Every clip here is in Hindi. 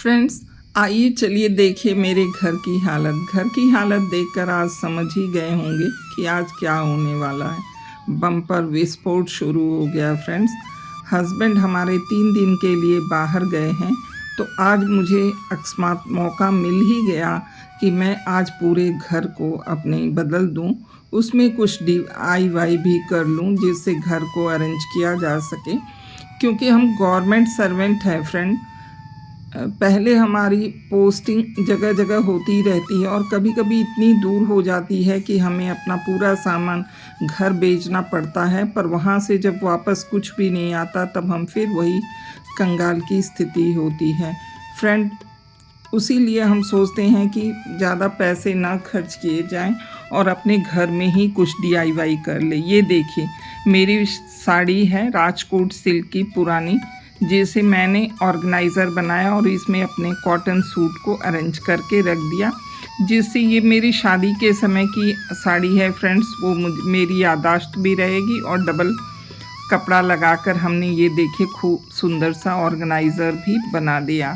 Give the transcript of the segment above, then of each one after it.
फ्रेंड्स, आइए चलिए देखिए मेरे घर की हालत। घर की हालत देखकर आज समझ ही गए होंगे कि आज क्या होने वाला है। बम्पर विस्फोट शुरू हो गया फ्रेंड्स। हस्बैंड हमारे 3 दिन के लिए बाहर गए हैं, तो आज मुझे अकस्मात मौका मिल ही गया कि मैं आज पूरे घर को अपने बदल दूं, उसमें कुछ DIY भी कर लूं जिससे घर को अरेंज किया जा सके। क्योंकि हम गवर्नमेंट सर्वेंट हैं फ्रेंड। पहले हमारी पोस्टिंग जगह जगह होती रहती है और कभी कभी इतनी दूर हो जाती है कि हमें अपना पूरा सामान घर बेचना पड़ता है, पर वहाँ से जब वापस कुछ भी नहीं आता तब हम फिर वही कंगाल की स्थिति होती है फ्रेंड। उसी लिए हम सोचते हैं कि ज़्यादा पैसे ना खर्च किए जाएं और अपने घर में ही कुछ DIY कर ले। ये देखिए मेरी साड़ी है राजकोट सिल्क की पुरानी, जिसे मैंने ऑर्गेनाइज़र बनाया और इसमें अपने कॉटन सूट को अरेंज करके रख दिया, जिससे ये मेरी शादी के समय की साड़ी है फ्रेंड्स। वो मेरी याददाश्त भी रहेगी और डबल कपड़ा लगाकर हमने ये देखिए खूब सुंदर सा ऑर्गेनाइज़र भी बना दिया।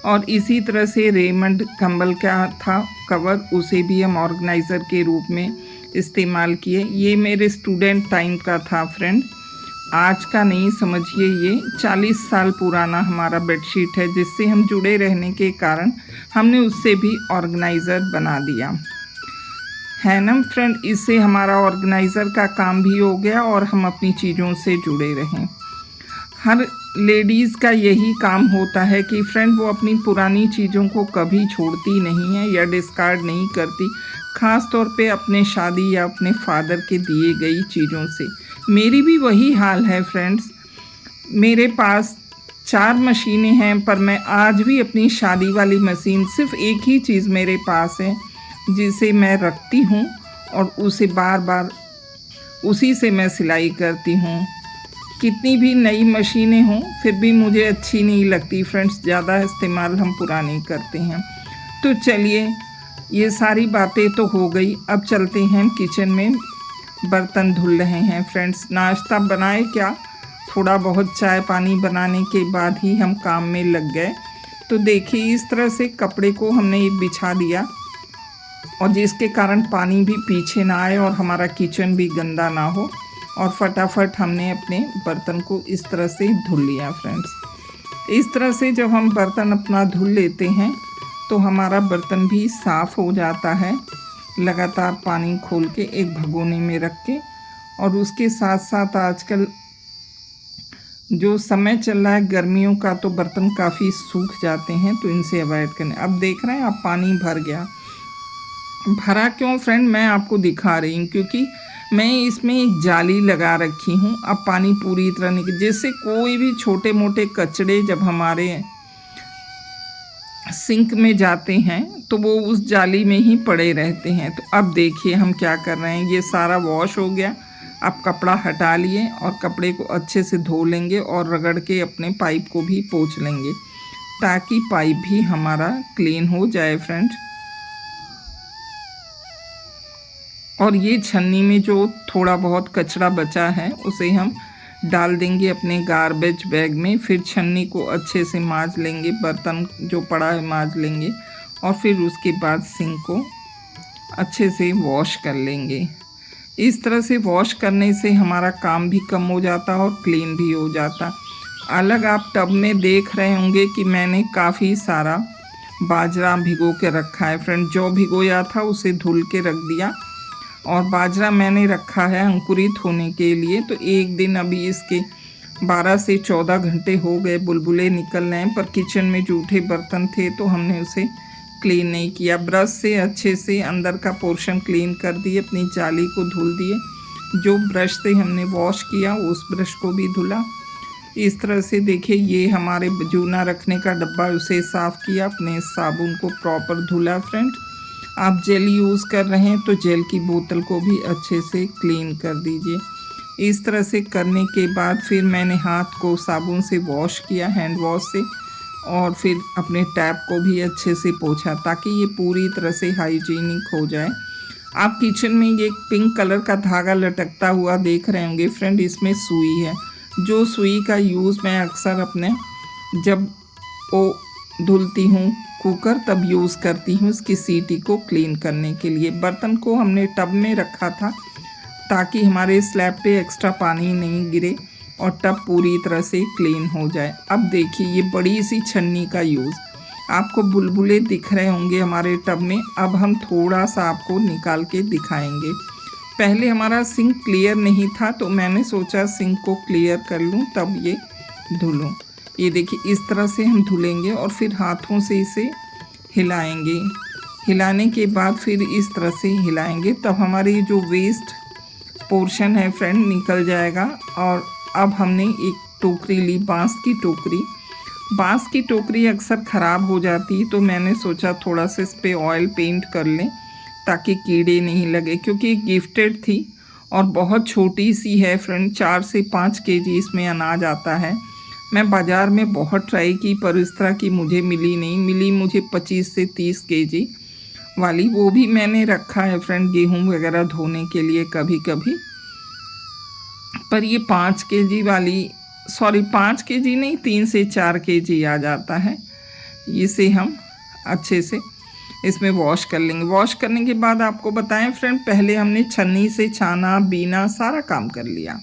और इसी तरह से रेमंड कंबल का था कवर, उसे भी हम ऑर्गेनाइज़र के रूप में इस्तेमाल किए। ये मेरे स्टूडेंट टाइम का था फ्रेंड, आज का नहीं, समझिए ये 40 साल पुराना हमारा बेडशीट है, जिससे हम जुड़े रहने के कारण हमने उससे भी ऑर्गेनाइज़र बना दिया है ना फ्रेंड। इससे हमारा ऑर्गेनाइज़र का काम भी हो गया और हम अपनी चीज़ों से जुड़े रहें। हर लेडीज़ का यही काम होता है कि फ्रेंड वो अपनी पुरानी चीज़ों को कभी छोड़ती नहीं है या डिस्कार्ड नहीं करती, ख़ास तौर पे अपने शादी या अपने फादर के दिए गई चीज़ों से। मेरी भी वही हाल है फ्रेंड्स। मेरे पास 4 मशीनें हैं, पर मैं आज भी अपनी शादी वाली मशीन, सिर्फ एक ही चीज़ मेरे पास है जिसे मैं रखती हूँ और उसे बार बार उसी से मैं सिलाई करती हूँ। कितनी भी नई मशीनें हों फिर भी मुझे अच्छी नहीं लगती फ्रेंड्स, ज़्यादा इस्तेमाल हम पुरानी करते हैं। तो चलिए ये सारी बातें तो हो गई, अब चलते हैं किचन में। बर्तन धुल रहे हैं फ्रेंड्स। नाश्ता बनाए क्या, थोड़ा बहुत चाय पानी बनाने के बाद ही हम काम में लग गए। तो देखिए इस तरह से कपड़े को हमने बिछा दिया और जिसके कारण पानी भी पीछे ना आए और हमारा किचन भी गंदा ना हो, और फटाफट हमने अपने बर्तन को इस तरह से धुल लिया फ्रेंड्स। इस तरह से जब हम बर्तन अपना धुल लेते हैं तो हमारा बर्तन भी साफ़ हो जाता है। लगातार पानी खोल के एक भगोने में रख के, और उसके साथ साथ आजकल जो समय चल रहा है गर्मियों का, तो बर्तन काफ़ी सूख जाते हैं, तो इनसे अवॉइड करें। अब देख रहे हैं आप पानी भर गया। भरा क्यों फ्रेंड, मैं आपको दिखा रही हूँ, क्योंकि मैं इसमें एक जाली लगा रखी हूँ। अब पानी पूरी तरह निकल, जिससे कोई भी छोटे मोटे कचड़े जब हमारे सिंक में जाते हैं तो वो उस जाली में ही पड़े रहते हैं। तो अब देखिए हम क्या कर रहे हैं, ये सारा वॉश हो गया। अब कपड़ा हटा लिए और कपड़े को अच्छे से धो लेंगे और रगड़ के अपने पाइप को भी पोंछ लेंगे, ताकि पाइप भी हमारा क्लीन हो जाए फ्रेंड। और ये छन्नी में जो थोड़ा बहुत कचरा बचा है उसे हम डाल देंगे अपने गार्बेज बैग में। फिर छन्नी को अच्छे से मांज लेंगे, बर्तन जो पड़ा है मांज लेंगे, और फिर उसके बाद सिंक को अच्छे से वॉश कर लेंगे। इस तरह से वॉश करने से हमारा काम भी कम हो जाता और क्लीन भी हो जाता। अलग आप टब में देख रहे होंगे कि मैंने काफ़ी सारा बाजरा भिगो के रखा है फ्रेंड। जो भिगोया था उसे धुल के रख दिया, और बाजरा मैंने रखा है अंकुरित होने के लिए। तो एक दिन अभी इसके 12 से 14 घंटे हो गए, बुलबुले निकल रहे हैं, पर किचन में जूठे बर्तन थे तो हमने उसे क्लीन नहीं किया। ब्रश से अच्छे से अंदर का पोर्शन क्लीन कर दिए, अपनी जाली को धुल दिए। जो ब्रश से हमने वॉश किया उस ब्रश को भी धुला। इस तरह से देखिए ये हमारे जूना रखने का डब्बा, उसे साफ़ किया, अपने साबुन को प्रॉपर धुला फ्रेंड। आप जेल यूज़ कर रहे हैं तो जेल की बोतल को भी अच्छे से क्लीन कर दीजिए। इस तरह से करने के बाद फिर मैंने हाथ को साबुन से वॉश किया, हैंड वॉश से, और फिर अपने टैप को भी अच्छे से पोंछा, ताकि ये पूरी तरह से हाइजीनिक हो जाए। आप किचन में ये पिंक कलर का धागा लटकता हुआ देख रहे होंगे फ्रेंड, इसमें सुई है। जो सुई का यूज़ मैं अक्सर अपने जब वो धुलती हूँ कुकर तब यूज़ करती हूँ इसकी सीटी को क्लीन करने के लिए। बर्तन को हमने टब में रखा था ताकि हमारे स्लैब पे एक्स्ट्रा पानी नहीं गिरे और टब पूरी तरह से क्लीन हो जाए। अब देखिए ये बड़ी सी छन्नी का यूज़, आपको बुलबुले दिख रहे होंगे हमारे टब में। अब हम थोड़ा सा आपको निकाल के दिखाएंगे। पहले हमारा सिंक क्लियर नहीं था तो मैंने सोचा सिंक को क्लियर कर लूँ तब ये धुलूँ। ये देखिए इस तरह से हम धुलेंगे और फिर हाथों से इसे हिलाएंगे। हिलाने के बाद फिर इस तरह से हिलाएंगे तब हमारी जो वेस्ट पोर्शन है फ्रेंड निकल जाएगा। और अब हमने एक टोकरी ली, बांस की टोकरी। बांस की टोकरी अक्सर ख़राब हो जाती है तो मैंने सोचा थोड़ा सा इस पर ऑयल पेंट कर लें ताकि कीड़े नहीं लगे, क्योंकि गिफ्टेड थी और बहुत छोटी सी है फ्रेंड। 4 से 5 केजी इसमें अनाज आता है। मैं बाज़ार में बहुत ट्राई की पर इस तरह की मुझे मिली नहीं। मिली मुझे 25 से 30 केजी वाली, वो भी मैंने रखा है फ्रेंड गेहूं वगैरह धोने के लिए कभी कभी। पर ये 5 केजी वाली, सॉरी 5 केजी नहीं, 3 से 4 केजी आ जाता है। इसे हम अच्छे से इसमें वॉश कर लेंगे। वॉश करने के बाद आपको बताएं फ्रेंड, पहले हमने छन्नी से छाना बीना सारा काम कर लिया।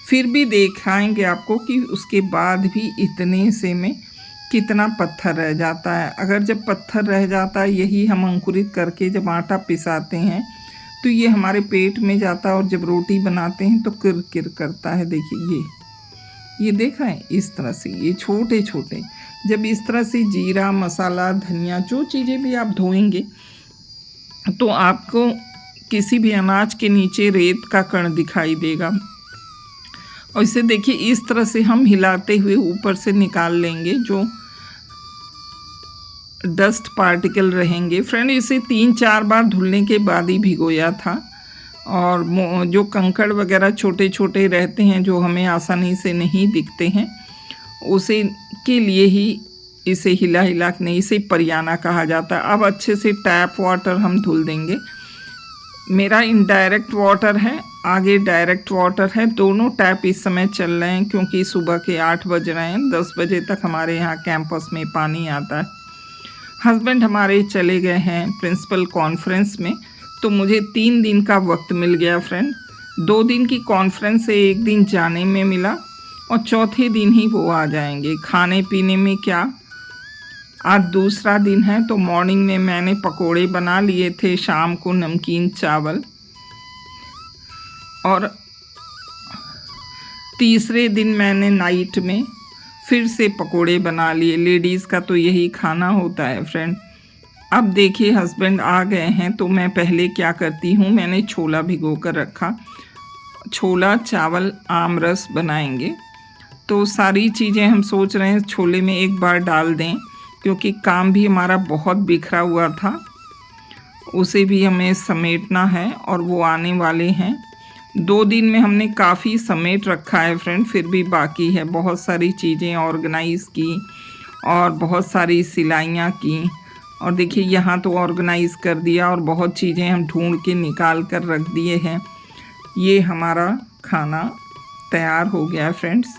फिर भी दिखाएंगे आपको कि उसके बाद भी इतने से में कितना पत्थर रह जाता है। अगर जब पत्थर रह जाता है यही हम अंकुरित करके जब आटा पिसाते हैं तो ये हमारे पेट में जाता है और जब रोटी बनाते हैं तो किर किर करता है। देखिए ये देखा है इस तरह से, ये छोटे छोटे जब इस तरह से जीरा मसाला धनिया जो चीज़ें भी आप धोएंगे तो आपको किसी भी अनाज के नीचे रेत का कण दिखाई देगा। और इसे देखिए इस तरह से हम हिलाते हुए ऊपर से निकाल लेंगे जो डस्ट पार्टिकल रहेंगे। फ्रेंड इसे 3-4 बार धुलने के बाद ही भिगोया था और जो कंकड़ वगैरह छोटे छोटे रहते हैं जो हमें आसानी से नहीं दिखते हैं उसे के लिए ही इसे हिला हिला नहीं, इसे परियाना कहा जाता है। अब अच्छे से टैप वाटर हम धुल देंगे। मेरा इनडायरेक्ट वाटर है, आगे डायरेक्ट वाटर है। दोनों टैप इस समय चल रहे हैं क्योंकि सुबह के 8 बज रहे हैं। 10 बजे तक हमारे यहाँ कैंपस में पानी आता है। हस्बैंड हमारे चले गए हैं प्रिंसिपल कॉन्फ्रेंस में तो मुझे 3 दिन का वक्त मिल गया फ्रेंड। 2 दिन की कॉन्फ्रेंस से 1 दिन जाने में मिला और चौथे दिन ही वो आ जाएंगे। खाने पीने में क्या, आज दूसरा दिन है तो मॉर्निंग में मैंने पकोड़े बना लिए थे, शाम को नमकीन चावल, और तीसरे दिन मैंने नाइट में फिर से पकोड़े बना लिए। लेडीज़ का तो यही खाना होता है फ्रेंड। अब देखिए हस्बैंड आ गए हैं तो मैं पहले क्या करती हूँ, मैंने छोला भिगो कर रखा। छोला चावल आम रस बनाएंगे तो सारी चीज़ें हम सोच रहे हैं छोले में एक बार डाल दें क्योंकि काम भी हमारा बहुत बिखरा हुआ था, उसे भी हमें समेटना है और वो आने वाले हैं। 2 दिन में हमने काफ़ी समेट रखा है फ्रेंड, फिर भी बाकी है। बहुत सारी चीज़ें ऑर्गेनाइज़ की और बहुत सारी सिलाइयाँ की और देखिए यहाँ तो ऑर्गेनाइज़ कर दिया और बहुत चीज़ें हम ढूंढ के निकाल कर रख दिए हैं। ये हमारा खाना तैयार हो गया फ्रेंड्स।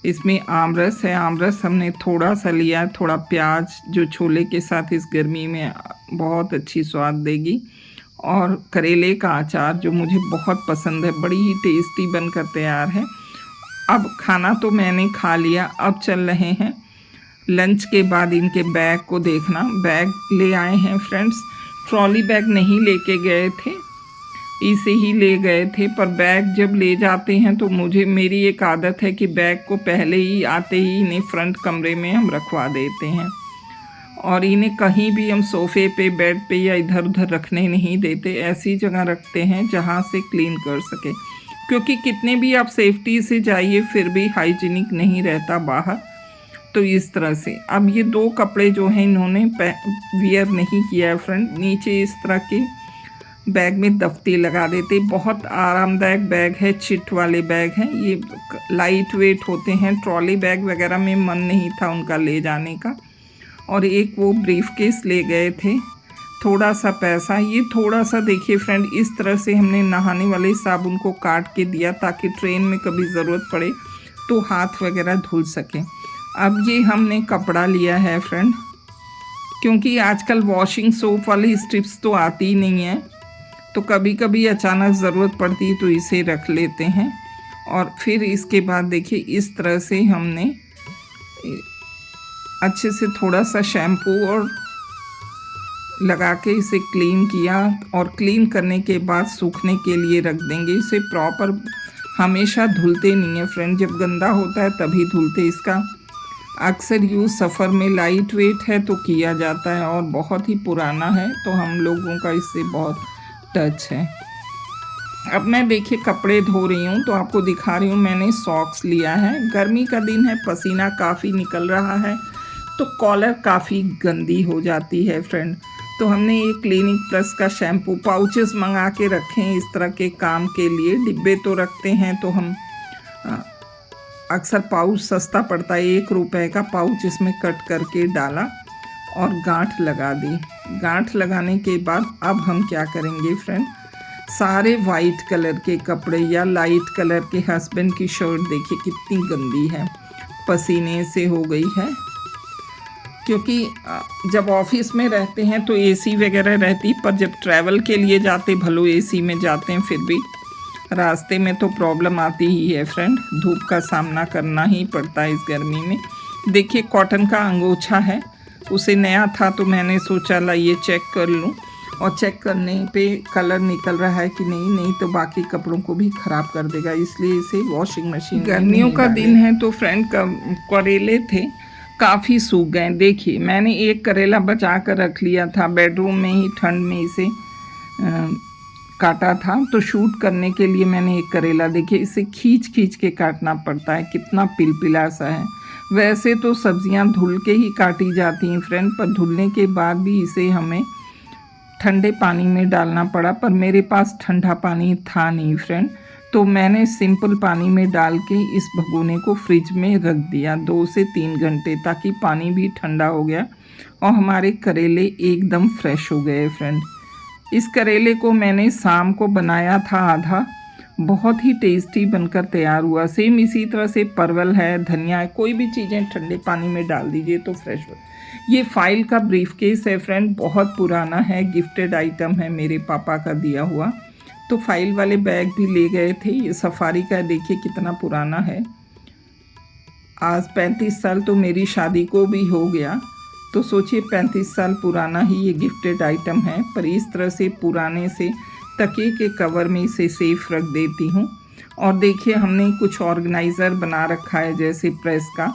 इसमें आमरस है, आमरस हमने थोड़ा सा लिया, थोड़ा प्याज जो छोले के साथ इस गर्मी में बहुत अच्छी स्वाद देगी, और करेले का अचार जो मुझे बहुत पसंद है, बड़ी ही टेस्टी बनकर तैयार है। अब खाना तो मैंने खा लिया, अब चल रहे हैं लंच के बाद इनके बैग को देखना। बैग ले आए हैं फ्रेंड्स, ट्रॉली बैग नहीं लेके गए थे, इसे ही ले गए थे। पर बैग जब ले जाते हैं तो मेरी एक आदत है कि बैग को पहले ही आते ही इन्हें फ्रंट कमरे में हम रखवा देते हैं और इन्हें कहीं भी हम सोफ़े पे बेड पे या इधर उधर रखने नहीं देते। ऐसी जगह रखते हैं जहाँ से क्लीन कर सके, क्योंकि कितने भी आप सेफ्टी से जाइए फिर भी हाइजीनिक नहीं रहता बाहर। तो इस तरह से अब ये 2 कपड़े जो हैं इन्होंने वियर नहीं किया है फ्रेंड। नीचे इस तरह के बैग में दफ्ती लगा देते, बहुत आरामदायक बैग है, चिट वाले बैग हैं, ये लाइट वेट होते हैं। ट्रॉली बैग वगैरह में मन नहीं था उनका ले जाने का। और एक वो ब्रीफकेस ले गए थे, थोड़ा सा पैसा, ये थोड़ा सा देखिए फ्रेंड, इस तरह से हमने नहाने वाले साबुन को काट के दिया ताकि ट्रेन में कभी ज़रूरत पड़े तो हाथ वगैरह धुल सकें। अब ये हमने कपड़ा लिया है फ्रेंड, क्योंकि आजकल वॉशिंग सोप वाली स्ट्रिप्स तो आती ही नहीं है, तो कभी कभी अचानक ज़रूरत पड़ती है तो इसे रख लेते हैं। और फिर इसके बाद देखिए इस तरह से हमने अच्छे से थोड़ा सा शैम्पू और लगा के इसे क्लीन किया, और क्लीन करने के बाद सूखने के लिए रख देंगे। इसे प्रॉपर हमेशा धुलते नहीं है फ्रेंड, जब गंदा होता है तभी धुलते। इसका अक्सर यूज़ सफ़र में लाइट वेट है तो किया जाता है, और बहुत ही पुराना है तो हम लोगों का इससे बहुत टच है। अब मैं देखिए कपड़े धो रही हूँ तो आपको दिखा रही हूँ, मैंने सॉक्स लिया है। गर्मी का दिन है, पसीना काफ़ी निकल रहा है तो कॉलर काफ़ी गंदी हो जाती है फ्रेंड। तो हमने ये क्लीनिक प्लस का शैम्पू पाउचेस मंगा के रखे हैं इस तरह के काम के लिए। डिब्बे तो रखते हैं तो हम अक्सर पाउच सस्ता पड़ता है, 1 रुपए का पाउच इसमें कट करके डाला और गांठ लगा दी। गांठ लगाने के बाद अब हम क्या करेंगे फ्रेंड, सारे वाइट कलर के कपड़े या लाइट कलर के, हस्बैंड की शर्ट देखिए कितनी गंदी है, पसीने से हो गई है। क्योंकि जब ऑफिस में रहते हैं तो एसी वगैरह रहती, पर जब ट्रैवल के लिए जाते भलो एसी में जाते हैं, फिर भी रास्ते में तो प्रॉब्लम आती ही है फ्रेंड, धूप का सामना करना ही पड़ता है इस गर्मी में। देखिए कॉटन का अंगोछा है, उसे नया था तो मैंने सोचा ला ये चेक कर लूं, और चेक करने पे कलर निकल रहा है कि नहीं तो बाकी कपड़ों को भी ख़राब कर देगा, इसलिए इसे वॉशिंग मशीन। गर्मियों का दिन है तो फ्रेंड करेले थे काफ़ी सूख गए। देखिए मैंने एक करेला बचा कर रख लिया था, बेडरूम में ही ठंड में इसे काटा था, तो शूट करने के लिए मैंने एक करेला, देखिए इसे खींच खींच के काटना पड़ता है, कितना पिलपिला सा है। वैसे तो सब्जियां धुल के ही काटी जाती हैं फ्रेंड, पर धुलने के बाद भी इसे हमें ठंडे पानी में डालना पड़ा, पर मेरे पास ठंडा पानी था नहीं फ्रेंड, तो मैंने सिंपल पानी में डाल के इस भगोने को फ्रिज में रख दिया 2 से 3 घंटे, ताकि पानी भी ठंडा हो गया और हमारे करेले एकदम फ्रेश हो गए फ्रेंड। इस करेले को मैंने शाम को बनाया था आधा, बहुत ही टेस्टी बनकर तैयार हुआ। सेम इसी तरह से परवल है, धनिया है, कोई भी चीज़ें ठंडे पानी में डाल दीजिए तो फ्रेश हो। ये फाइल का ब्रीफकेस है फ्रेंड, बहुत पुराना है, गिफ्टेड आइटम है मेरे पापा का दिया हुआ, तो फाइल वाले बैग भी ले गए थे। ये सफारी का देखिए कितना पुराना है, आज 35 साल तो मेरी शादी को भी हो गया, तो सोचिए 35 साल पुराना ही ये गिफ्टेड आइटम है। पर इस तरह से पुराने से तकिए के कवर में इसे सेफ रख देती हूँ। और देखिए हमने कुछ ऑर्गेनाइज़र बना रखा है जैसे प्रेस का,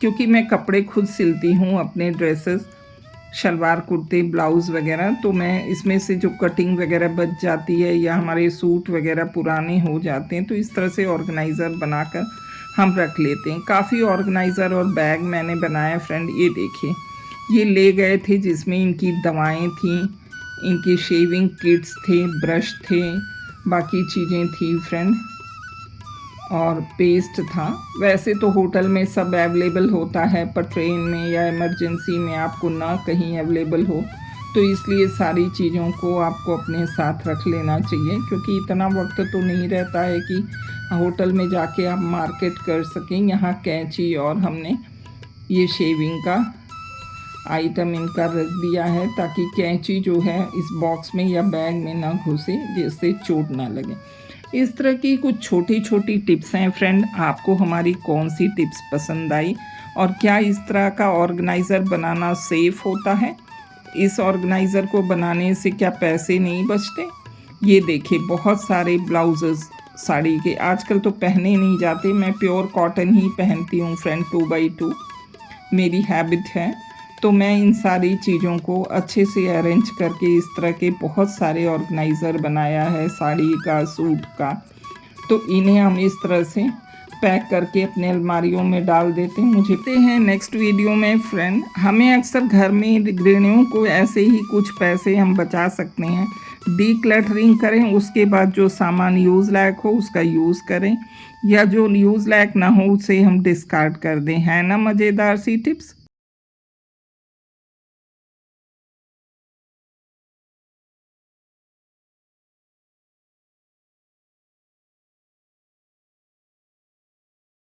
क्योंकि मैं कपड़े खुद सिलती हूँ, अपने ड्रेसेस, शलवार कुर्ते ब्लाउज़ वगैरह, तो मैं इसमें से जो कटिंग वगैरह बच जाती है या हमारे सूट वगैरह पुराने हो जाते हैं तो इस तरह से ऑर्गेनाइज़र बनाकर हम रख लेते हैं। काफ़ी ऑर्गेनाइज़र और बैग मैंने बनाया फ्रेंड। ये देखिए ये ले गए थे जिसमें इनकी दवाएं थीं, इनकी शेविंग किट्स थे, ब्रश थे, बाकी चीज़ें थी फ्रेंड, और पेस्ट था। वैसे तो होटल में सब अवेलेबल होता है, पर ट्रेन में या इमरजेंसी में आपको ना कहीं अवेलेबल हो, तो इसलिए सारी चीज़ों को आपको अपने साथ रख लेना चाहिए, क्योंकि इतना वक्त तो नहीं रहता है कि होटल में जाके आप मार्केट कर सकें। यहाँ कैंची और हमने ये शेविंग का आइटम इनका रख दिया है, ताकि कैंची जो है इस बॉक्स में या बैग में ना घुसे, जिससे चोट ना लगे। इस तरह की कुछ छोटी छोटी टिप्स हैं फ्रेंड। आपको हमारी कौन सी टिप्स पसंद आई, और क्या इस तरह का ऑर्गेनाइज़र बनाना सेफ़ होता है? इस ऑर्गेनाइज़र को बनाने से क्या पैसे नहीं बचते? ये देखिए बहुत सारे ब्लाउजेस साड़ी के आजकल तो पहने नहीं जाते, मैं प्योर कॉटन ही पहनती हूँ फ्रेंड, 2x2 मेरी हैबिट है। तो मैं इन सारी चीज़ों को अच्छे से अरेंज करके इस तरह के बहुत सारे ऑर्गेनाइज़र बनाया है, साड़ी का, सूट का। तो इन्हें हम इस तरह से पैक करके अपने अलमारियों में डाल देते हैं। मुझे हैं नेक्स्ट वीडियो में फ्रेंड। हमें अक्सर घर में गृहिणियों को ऐसे ही कुछ पैसे हम बचा सकते हैं, डीक्लटरिंग करें, उसके बाद जो सामान यूज़ लायक हो उसका यूज़ करें, या जो यूज़ लायक ना हो उसे हम डिस्कार्ड कर दें। है ना मज़ेदार सी टिप्स?